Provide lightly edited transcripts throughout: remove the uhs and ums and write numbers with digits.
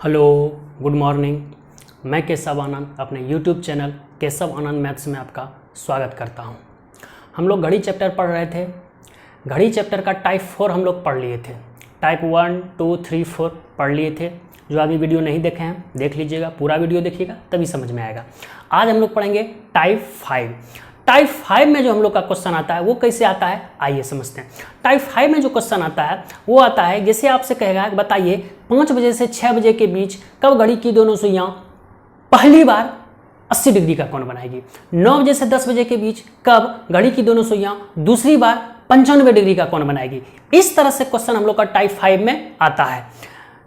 Hello, good morning. मैं केशव आनंद अपने YouTube channel Keshav आनंद maths में आपका स्वागत करता हूं। हम लोग घड़ी चैप्टर पढ़ रहे थे। घड़ी चैप्टर का टाइप 4 हम लोग पढ़ लिए थे। टाइप 1, 2, 3, 4 पढ़ लिए थे। जो आदमी वीडियो नहीं देखे हैं देख लीजिएगा, पूरा वीडियो देखिएगा तभी समझ में आएगा। आज हम लोग पढ़ेंगे टाइप 5। टाइप 5 में जो हम लोग का क्वेश्चन आता है वो कैसे आता है, आइए समझते हैं। टाइप 5 में जो क्वेश्चन आता है वो आता है, जैसे आपसे कहेगा बताइए 5 बजे से 6 बजे के बीच कब घड़ी की दोनों सुइयां पहली बार 80 डिग्री का कोण बनाएगी। 9 बजे से 10 बजे के बीच कब घड़ी की दोनों सुइयां दूसरी बार 95 डिग्री का कोण बनाएगी। इस तरह से क्वेश्चन हम लोग का टाइप 5 में आता है।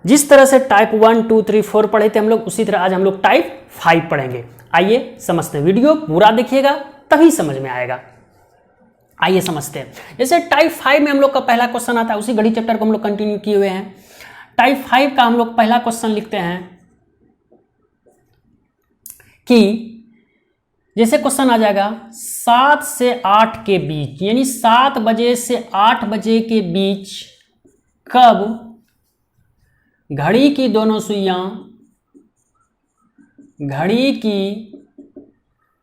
जिस तरह से टाइप 1, 2, 3, 4 पढ़े थे हम लोग, उसी तरह आज हम लोग टाइप 5 पढ़ेंगे। आइए समझते हैं, वीडियो पूरा देखिएगा तभी समझ में आएगा। आइए समझते हैं। जैसे टाइप 5 में हम लोग का पहला क्वेश्चन आता है, उसी घड़ी चैप्टर को हम लोग कंटिन्यू किए हुए हैं। टाइप 5 का हम लोग पहला क्वेश्चन लिखते हैं कि जैसे क्वेश्चन आ जाएगा 7 से 8 के बीच, यानी 7 बजे से 8 बजे के बीच कब घड़ी की दोनों सुइयां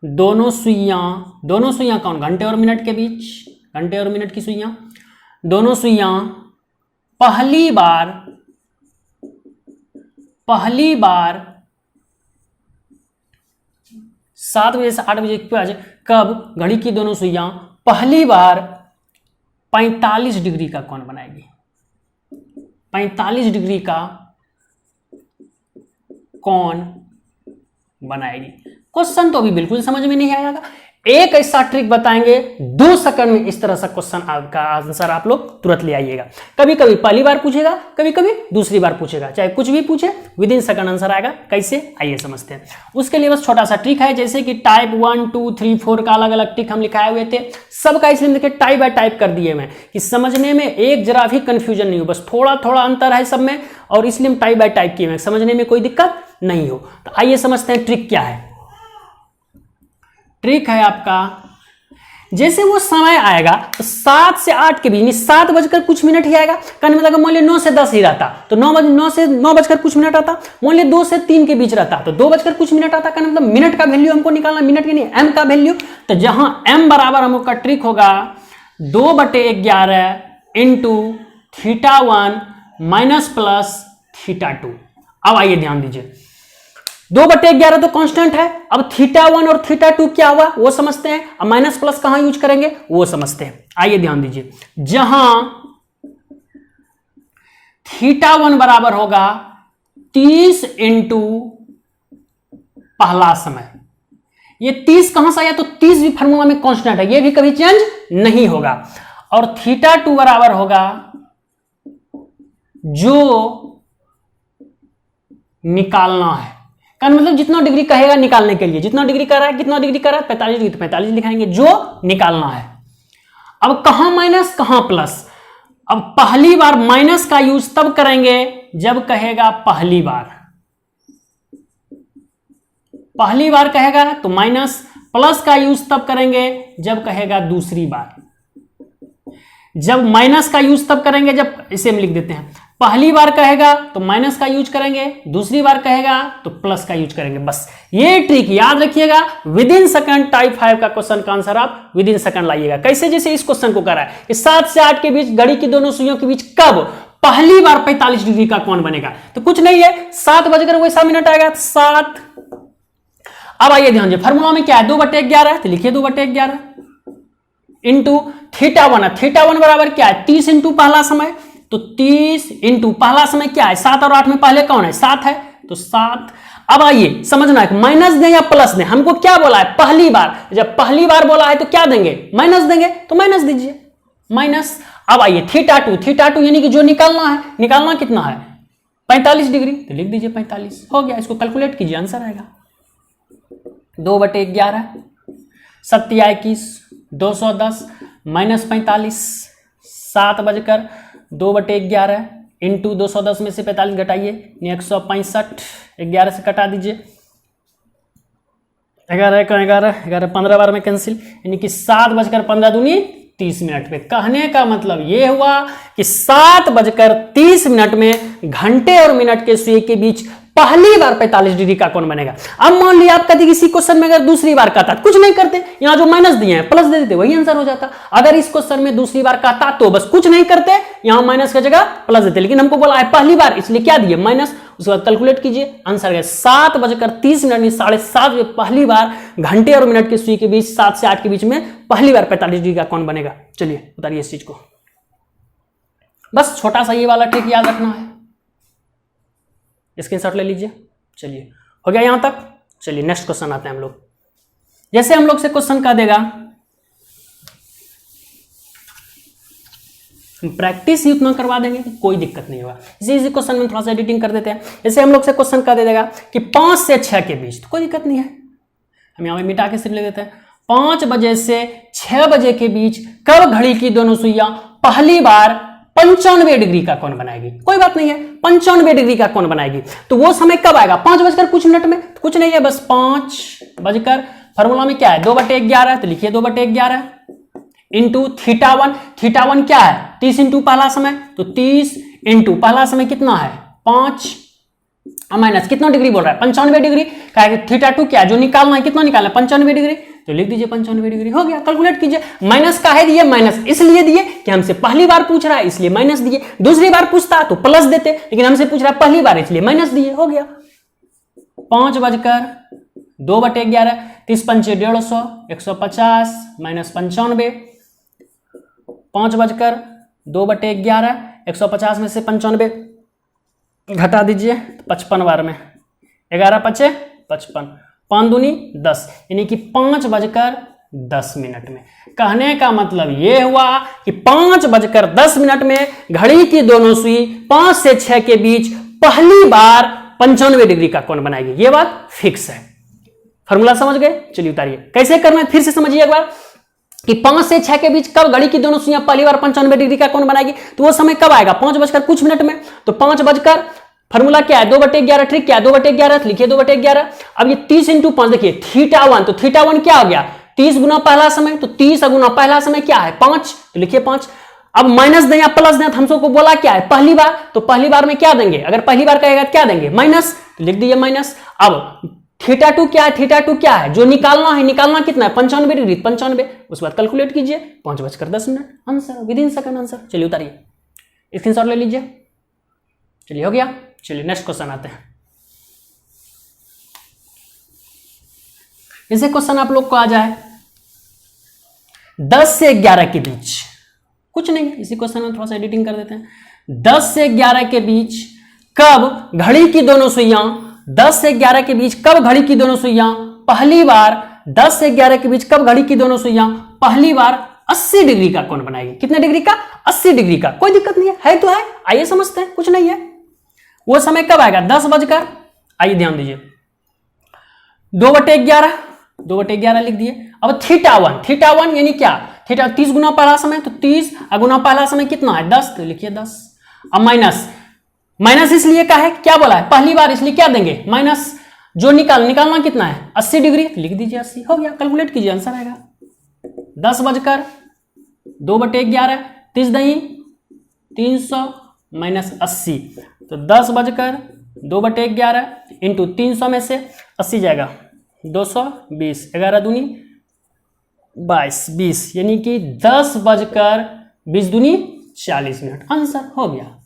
दोनों सुइयां कौन, घंटे और मिनट के बीच, घंटे और मिनट की सुइयां, दोनों सुइयां पहली बार 7 बजे से 8 बजे के बीच कब घड़ी की दोनों सुइयां पहली बार 45 डिग्री का कोण बनाएगी। 45 डिग्री का कोण बनाएगी। क्वेश्चन तो अभी बिल्कुल समझ में नहीं आएगा। एक ऐसा ट्रिक बताएंगे 2 सेकंड में, इस तरह से क्वेश्चन का आंसर आप लोग तुरंत ले आइएगा। कभी कभी पहली बार पूछेगा, कभी कभी दूसरी बार पूछेगा, चाहे कुछ भी पूछे विद इन सेकंड आंसर आएगा। कैसे, आइए समझते हैं। उसके लिए बस छोटा सा ट्रिक है, जैसे कि टाइप 1, 2, 3, 4 का अलग अलग ट्रिक हम लिखाए हुए थे। सबका इसलिए देखिए टाइप बाय टाइप कर दिए मैं, कि समझने में एक जरा भी कंफ्यूजन नहीं हो, बस थोड़ा थोड़ा अंतर है सब में, और इसलिए हम टाइप बाय टाइप किए हैं, समझने में कोई दिक्कत नहीं हो। तो आइए समझते हैं ट्रिक क्या है। ट्रिक है आपका, जैसे वो समय आएगा तो 7 से 8 के बीच, 7 बजकर कुछ मिनट ही आएगा। कहने मतलब मान लिया 9 से 10 ही रहता तो 9 से 9 बजकर कुछ मिनट आता। मान लिया 2 से 3 के बीच रहता तो 2 बजकर कुछ मिनट आता। कहने मतलब मिनट का वैल्यू हमको निकालना, मिनट के नहीं एम का वैल्यू। तो जहां एम बराबर हम लोग का ट्रिक होगा 2/11 इंटू θ1 माइनस प्लस θ2। अब आइए ध्यान दीजिए, 2/11 तो कांस्टेंट है। अब θ1 और θ2 क्या हुआ वो समझते हैं। अब माइनस प्लस कहां यूज करेंगे वो समझते हैं। आइए ध्यान दीजिए, जहां θ1 बराबर होगा 30 इंटू पहला समय। ये 30 कहां से आया, तो 30 भी फार्मूला में कांस्टेंट है, ये भी कभी चेंज नहीं होगा। और θ2 बराबर होगा जो निकालना है। का मतलब जितना डिग्री कहेगा निकालने के लिए, जितना डिग्री कर रहा है, कितना डिग्री कर रहा है 45 डिग्री, 45 लिखाएंगे जो निकालना है। अब कहां माइनस कहां प्लस। अब पहली बार माइनस का यूज तब करेंगे जब कहेगा पहली बार कहेगा तो माइनस, प्लस का यूज तब करेंगे जब कहेगा दूसरी बार। जब माइनस का यूज तब करेंगे जब, इसे हम लिख देते हैं, पहली बार कहेगा तो माइनस का यूज करेंगे, दूसरी बार कहेगा तो प्लस का यूज करेंगे। बस ये ट्रिक याद रखिएगा। विद इन सेकंड टाइप 5 का क्वेश्चन का आंसर आप विद इन सेकंड लाइएगा। कैसे, जैसे इस क्वेश्चन को करा है 7 से 8 के बीच घड़ी की दोनों सुइयों के बीच कब पहली बार 45 डिग्री का कोण बनेगा। तो कुछ नहीं है, 7 बजकर वैसा मिनट आएगा 7। अब आइए ध्यान दीजिए, फार्मूला में क्या है 2/11, तो लिखिए 2/11 इंटू θ1 है। θ1 बराबर क्या है 30 इंटू पहला समय, तो 30 इंटू पहला समय क्या है 7 और 8 में पहले कौन है 7 है, तो 7। अब आइए समझना है माइनस दें या प्लस दें। हमको क्या बोला है पहली बार, जब पहली बार बोला है तो क्या देंगे माइनस देंगे, तो माइनस दीजिए माइनस। अब आइए θ2 यानी कि जो निकालना है, निकालना कितना है 45 डिग्री, तो लिख दीजिए 45। हो गया, इसको कैलकुलेट कीजिए, आंसर आएगा 2/11 7 या 21 210 माइनस 45, 7 बजकर 2/11 इंटू 210 में से 45 घटाइए 165, 11 से कटा दीजिए, 11 का 11, 11 15 बार में कैंसिल, यानी कि 7 बजकर 15 दूनी 30 मिनट पे। कहने का मतलब ये हुआ कि 7 बजकर 30 मिनट में घंटे और मिनट के सुई के बीच पहली बार 45 डिग्री का कोण बनेगा। अब मान लिया आप कहते इसी क्वेश्चन में अगर दूसरी बार कहता कुछ नहीं करते, यहां जो माइनस दिए हैं प्लस दे देते, वही आंसर हो जाता। अगर इस क्वेश्चन में दूसरी बार कहता तो बस कुछ नहीं करते, यहां माइनस की जगह प्लस देते, लेकिन हमको बोला है पहली बार इसलिए क्या दिए माइनस। उसके बाद कैलकुलेट कीजिए, आंसर है 7:30 में 7:30 बजे पहली बार घंटे और मिनट की सुई के बीच 7 से 8 के बीच में पहली बार 45 डिग्री का कोण बनेगा। चलिए उतारिए इस चीज को, बस छोटा सा ये वाला ट्रिक याद रखना है, स्क्रीनशॉट ले लीजिए। चलिए हो गया यहां तक। चलिए नेक्स्ट क्वेश्चन आते हैं हम लोग। जैसे हम लोग से क्वेश्चन का देगा, प्रैक्टिस ही उतना करवा देंगे कि कोई दिक्कत नहीं होगा। इसी क्वेश्चन में थोड़ा सा एडिटिंग कर देते हैं। जैसे हम लोग से क्वेश्चन का दे देगा कि 5 से 6 के बीच, तो कोई दिक्कत नहीं है, हम यहां मिटा के सिर्फ ले देते हैं। 5 बजे से 6 बजे के बीच कब घड़ी की दोनों सुइयां पहली बार 95 डिग्री का कोण बनाएगी? कोई बात नहीं है, 95 डिग्री का कोण बनाएगी। तो वो समय कब आएगा? 5 बजकर कुछ मिनट में। तो कुछ नहीं है, बस 5 बजकर, फॉर्मूला में क्या है 2/11, तो लिखिए 2/11 इंटू θ1। θ1 क्या है 30 इंटू पहला समय, तो 30 इंटू पहला समय कितना है 5 माइनस कितना डिग्री बोल रहा है 95 डिग्री। θ2 क्या है जो निकालना है, कितना निकालना है 95 डिग्री, तो लिख दीजिए 95 डिग्री। हो गया, कैलकुलेट कीजिए। माइनस काहे दिए? माइनस इसलिए दिए कि हमसे पहली बार पूछ रहा है इसलिए माइनस दिए। दूसरी बार पूछता तो प्लस देते, लेकिन हमसे पूछ रहा है पहली बार इसलिए माइनस दिए। हो गया 5 बजकर 2/11, 30 पंचे 150, 150 माइनस 95, 5 बजकर 2/11, 150 में से 95 घटा दीजिए 55 बार में, 11 पचे 55, 5 दूनी 10, यानी कि 5 बजकर 10 मिनट में। कहने का मतलब यह हुआ कि 5 बजकर 10 मिनट में घड़ी की दोनों सुई 5 से 6 के बीच पहली बार 95 डिग्री का कोण बनाएगी। यह बात फिक्स है। फॉर्मूला समझ गए? चलिए उतारिए। कैसे करना है फिर से समझिए एक बार कि 5 से 6 के बीच कब घड़ी की दोनों सुइयां पहली बार 95 डिग्री का कोण बनाएगी। तो वो समय कब आएगा 5 बजकर कुछ मिनट में। तो 5 बजकर, फॉर्मूला क्या है 2/11, ट्रिक क्या है 2/11, लिखिए 2/11। अब ये 30 इंटू 5 देखिए θ1, तो θ1 क्या हो गया 30 गुना पहला समय, तो 30 गुना पहला समय क्या है 5, तो लिखिए 5। अब माइनस दें या प्लस दें, तो हम सबको बोला क्या है पहली बार, तो पहली बार में क्या देंगे, अगर पहली बार कहेगा तो क्या देंगे माइनस, तो लिख दीजिए माइनस। अब θ2 क्या है, θ2 क्या है जो निकालना है, निकालना कितना है 95 डिग्री, 95। उसके बाद कैलकुलेट कीजिए 5 बजकर 10 minute, answer within second answer. चलिए उतारिए, स्क्रीनशॉट ले लीजिए। चलिए हो गया। चलिए नेक्स्ट क्वेश्चन आते हैं। जैसे क्वेश्चन आप लोग को आ जाए 10 से 11 के बीच, कुछ नहीं है, इसी क्वेश्चन में थोड़ा सा एडिटिंग कर देते हैं। 10 से 11 के बीच कब घड़ी की दोनों सुइयां, 10 से 11 के बीच कब घड़ी की दोनों सुइयां पहली बार, 10 से 11 के बीच कब घड़ी की दोनों सुइयां पहली बार 80 डिग्री का कोण बनाएगी। कितने डिग्री का 80 डिग्री का। कोई दिक्कत नहीं है तो है, आइए समझते हैं, कुछ नहीं है। वो समय कब आएगा 10 बजकर, आइए ध्यान दीजिए 2/11, 2/11 लिख दिए। अब θ1 यानी क्या, थीटा 30 गुना पहला समय, तो 30 गुना पहला समय कितना है 10, तो लिखिए 10। अब माइनस इसलिए का है, क्या बोला है पहली बार, इसलिए क्या देंगे माइनस। जो निकालना कितना है 80 डिग्री, लिख दीजिए 80। हो गया, कैलकुलेट कीजिए, आंसर आएगा 10 बजकर 2/11, 30 दही 300 माइनस 80, तो 10 बजकर 2/11 इंटू 300 में से 80 जाएगा 220, 11 दूनी 22, 20, यानी कि 10 बजकर 20 दूनी 40 मिनट, आंसर हो गया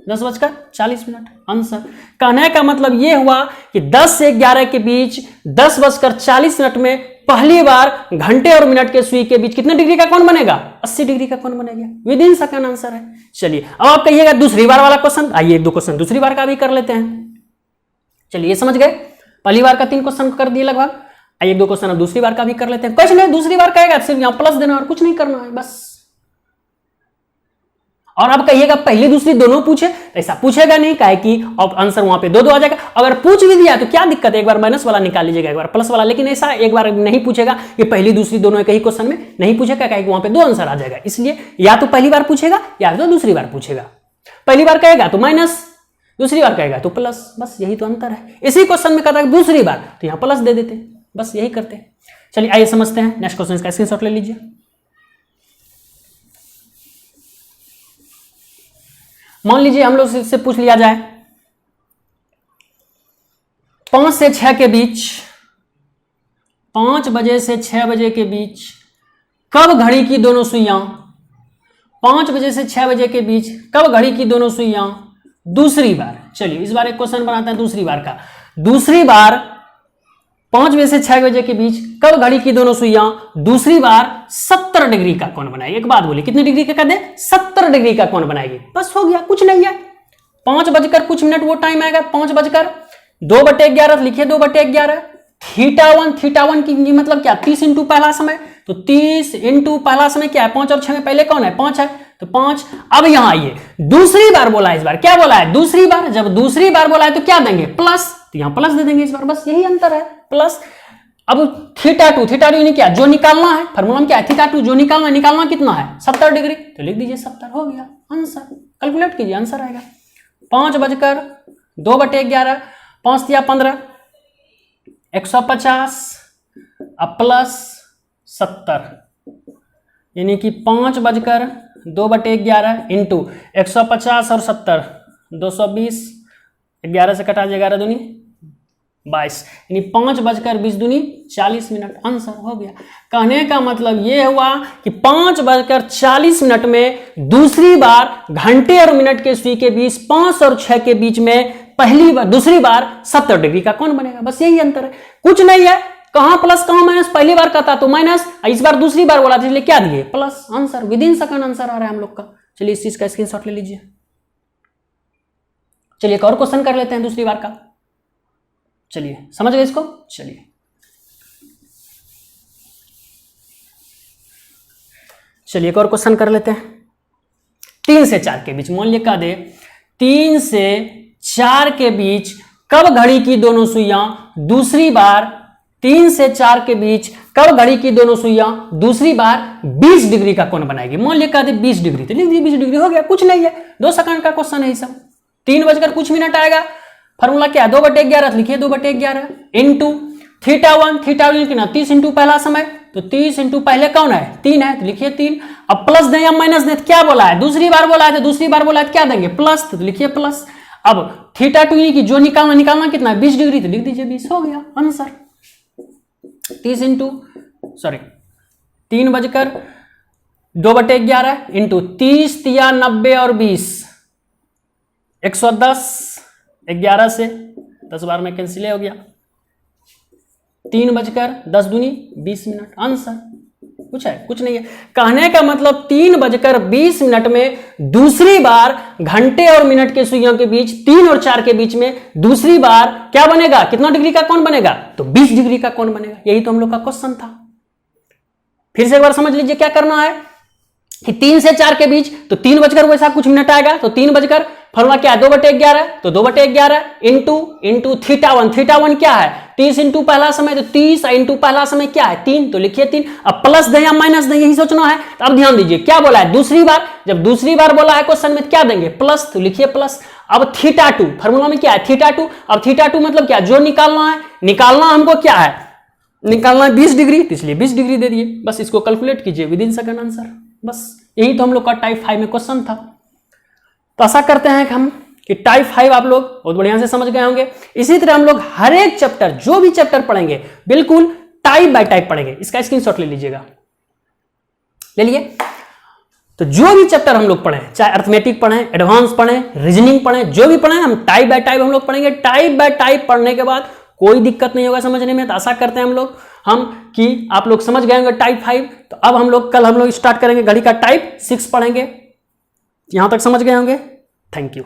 10 बजकर 40 मिनट, आंसर। कहने का मतलब यह हुआ कि 10 से 11 के बीच 10 बजकर 40 मिनट में पहली बार घंटे और मिनट के सुई के बीच कितने डिग्री का कोण बनेगा 80 डिग्री का कोण बनेगा, विद इन सेकंड आंसर है। चलिए अब आप कहिएगा दूसरी बार वाला क्वेश्चन, आइए एक दो क्वेश्चन दूसरी बार का भी कर लेते हैं। चलिए समझ गए, पहली बार का 3 क्वेश्चन कर दिए लगभग, आइए एक दो क्वेश्चन अब दूसरी बार का भी कर लेते हैं। कुछ नहीं, दूसरी बार कहेगा सिर्फ यहां प्लस देना और कुछ नहीं करना है बस। और अब कहिएगा पहली दूसरी दोनों पूछे, ऐसा पूछेगा नहीं, काहे कि अब आंसर वहां पे 2-2 आ जाएगा। अगर पूछ भी दिया तो क्या दिक्कत है, एक बार माइनस वाला निकाल लीजिएगा, एक बार प्लस वाला, लेकिन ऐसा एक बार नहीं पूछेगा कि पहली दूसरी दोनों एक ही क्वेश्चन में नहीं पूछेगा, काहे कि वहां पे 2 आंसर आ जाएगा। इसलिए या तो पहली बार पूछेगा या तो दूसरी बार पूछेगा। पहली बार कहेगा तो माइनस, दूसरी बार कहेगा तो प्लस, बस यही तो अंतर है। इसी क्वेश्चन में कहता है दूसरी बार तो यहां प्लस दे देते, बस यही करते। चलिए आइए समझते हैं नेक्स्ट क्वेश्चन का, स्क्रीनशॉट ले लीजिए। मान लीजिए हम लोग से पूछ लिया जाए 5 से 6 के बीच, 5 बजे से 6 बजे के बीच कब घड़ी की दोनों सुइयां, 5 बजे से 6 बजे के बीच कब घड़ी की दोनों सुइयां दूसरी बार, चलिए इस बार एक क्वेश्चन बनाते हैं दूसरी बार का। दूसरी बार 5 बजे से 6 बजे के बीच कब घड़ी की दोनों सुइयां दूसरी बार 70 डिग्री का कोण बनाएगी। एक बात बोलिए, कितने डिग्री का कर दे, 70 डिग्री का कोण बनाएगी। बस हो गया, कुछ नहीं है। 5 बजकर कुछ मिनट वो टाइम आएगा, 5 बजकर 2/11 लिखिए, 2/11। θ1 की मतलब क्या, 30 इंटू पहला समय, तो 30 इंटू पहला समय क्या है, 5 और 6 में पहले कौन है, 5 है, तो 5। अब यहां आइए, दूसरी बार बोला है, इस बार क्या बोला है, दूसरी बार। जब दूसरी बार बोला है तो क्या देंगे, प्लस, तो यहां प्लस दे देंगे इस बार, बस यही अंतर है, प्लस। अब θ2 यानी क्या, जो निकालना है, फार्मूला में क्या है, θ2 जो निकालना कितना है, 70 डिग्री, तो लिख दीजिए 70, हो गया आंसर। कैलकुलेट कीजिए, आंसर आएगा 5 बजकर 2/11, 5 या 15, 150 अब प्लस 70, यानी कि 5 बजकर 2/11 इंटू 150 और 70, 220, 11 से कटा 11 दूनी 22, यानी 5 बजकर 20 दूनी 40 मिनट, आंसर हो गया। कहने का मतलब यह हुआ कि 5 बजकर 40 मिनट में दूसरी बार घंटे और मिनट के सुई के बीच 5 और 6 के बीच में पहली बार, दूसरी बार 70 डिग्री का कोण बनेगा, बस यही अंतर है, कुछ नहीं है। कहां प्लस कहां माइनस, पहली बार का था तो माइनस, इस बार दूसरी बार बोला था इसलिए क्या दिए, plus. Answer within second answer आ रहा है हम लोग का। चलिए इस चीज का स्क्रीनशॉट ले लीजिए। चलिए एक और क्वेश्चन कर लेते हैं दूसरी बार का, चलिए समझ गए इसको। चलिए एक और क्वेश्चन कर लेते हैं। 3 से 4 के बीच, मान लिया कह दे 3 से 4 के बीच कब घड़ी की दोनों सुइयां दूसरी बार, 3 से 4 के बीच कब घड़ी की दोनों सुइयां दूसरी बार 20 डिग्री का कोण बनाएगी। मान लिया कह दे 20 डिग्री, तो लिख दीजिए 20 डिग्री, हो गया, कुछ नहीं है, 2 सेकंड का क्वेश्चन है ये सब। 3 बजकर कुछ मिनट आएगा, फॉर्मूला क्या है, 2/11 लिखिए, 2/11 इंटू θ1 कितना, 30 इंटू पहला समय, तो 30 इंटू पहले कौन है, 3 है, तो लिखिए 3। अब प्लस दें या माइनस दें, क्या बोला है, दूसरी बार बोला है, तो दूसरी बार बोला है क्या देंगे, प्लस, तो लिखिए प्लस। अब θ2 की जो निकालना कितना है, 20 डिग्री, तो लिख दीजिए 20, हो गया आंसर। 3 बजकर 2/11 इंटू 30 या 90 और 20, 110, 11 से 10 बार में कैंसिल हो गया, 3 बजकर 10 दूनी 20 मिनट, आंसर। कुछ है, कुछ नहीं है। कहने का मतलब 3 बजकर 20 मिनट में दूसरी बार घंटे और मिनट के सुइयों के बीच, 3 और 4 के बीच में दूसरी बार क्या बनेगा, कितना डिग्री का कोण बनेगा, तो 20 डिग्री का कोण बनेगा। यही तो हम लोग का क्वेश्चन था। फिर से एक बार समझ लीजिए क्या करना है कि 3 से 4 के बीच, तो 3 बजकर वैसा कुछ मिनट आएगा, तो 3 बजकर फॉर्मूला क्या है, 2/11, तो 2/11 इंटू θ1 क्या है, 30 इंटू पहला समय, तो 30 इंटू पहला समय क्या है, 3, तो लिखिए 3। अब प्लस दें या माइनस दें, यही सोचना है। तो अब ध्यान दीजिए क्या बोला है, दूसरी बार, जब दूसरी बार बोला है क्वेश्चन में क्या देंगे, प्लस, तो लिखिए प्लस। अब θ2 फॉर्मूला में क्या है, θ2, अब θ2 मतलब क्या, जो निकालना हमको क्या है, निकालना है 20 डिग्री, इसलिए 20 डिग्री दे दिए, बस इसको कैलकुलेट कीजिए, विद इन सेकंड आंसर। बस यही तो हम लोग का टाइप 5 में क्वेश्चन था। तो आशा करते हैं कि टाइप 5 आप लोग बहुत बढ़िया से समझ गए होंगे। इसी तरह हम लोग हर एक चैप्टर, जो भी चैप्टर पढ़ेंगे, बिल्कुल टाइप बाय टाइप पढ़ेंगे। इसका स्क्रीनशॉट ले लीजिएगा, ले लिए। तो जो भी चैप्टर हम लोग पढ़ें, चाहे अर्थमेटिक पढ़ें, एडवांस पढ़ें, रीजनिंग पढ़ें, जो भी पढ़ें, हम टाइप बाय टाइप हम लोग पढ़ेंगे। टाइप बाय टाइप पढ़ने के बाद कोई दिक्कत नहीं होगा समझने में। तो आशा करते हैं कि आप लोग समझ गए होंगे टाइप 5। तो अब कल हम लोग स्टार्ट करेंगे घड़ी का टाइप 6 पढ़ेंगे। यहां तक समझ गए होंगे। Thank you.